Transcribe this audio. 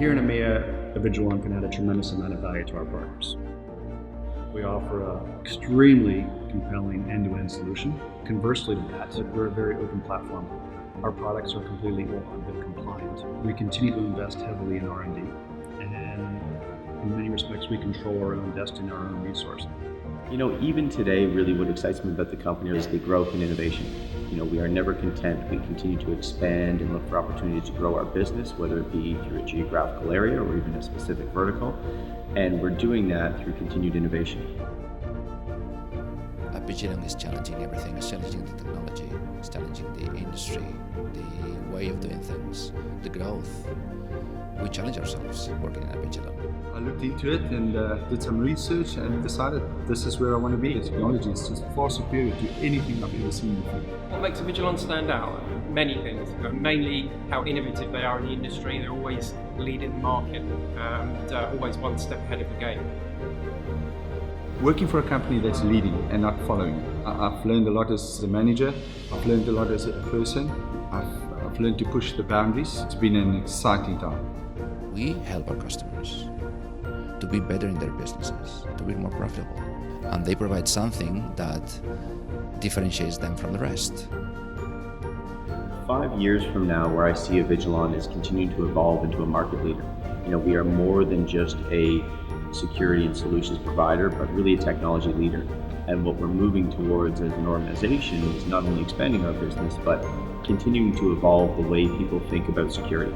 Here in EMEA, Avigilon can add a tremendous amount of value to our partners. We offer an extremely compelling end-to-end solution. Conversely to that, we're a very open platform. Our products are completely unmet compliant. We continue to invest heavily in R&D, and in many respects, we control our own destiny, our own resources. You know, even today, really what excites me about the company is the growth and innovation. You know, we are never content. We continue to expand and look for opportunities to grow our business, whether it be through a geographical area or even a specific vertical. And we're doing that through continued innovation. Avigilon is challenging everything. It's challenging the technology, it's challenging the industry, the way of doing things, the growth. We challenge ourselves working at Avigilon. I looked into it and did some research and decided this is where I want to be. The technology is just far superior to anything I've ever seen before. What makes Avigilon stand out? Many things, mainly how innovative they are in the industry. They're always leading the market and always one step ahead of the game. Working for a company that's leading and not following. I've learned a lot as a manager. I've learned a lot as a person. I've learned to push the boundaries. It's been an exciting time. We help our customers to be better in their businesses, to be more profitable. And they provide something that differentiates them from the rest. 5 years from now, where I see Avigilon is continuing to evolve into a market leader. You know, we are more than just a security and solutions provider, but really a technology leader. And what we're moving towards as an organization is not only expanding our business, but continuing to evolve the way people think about security.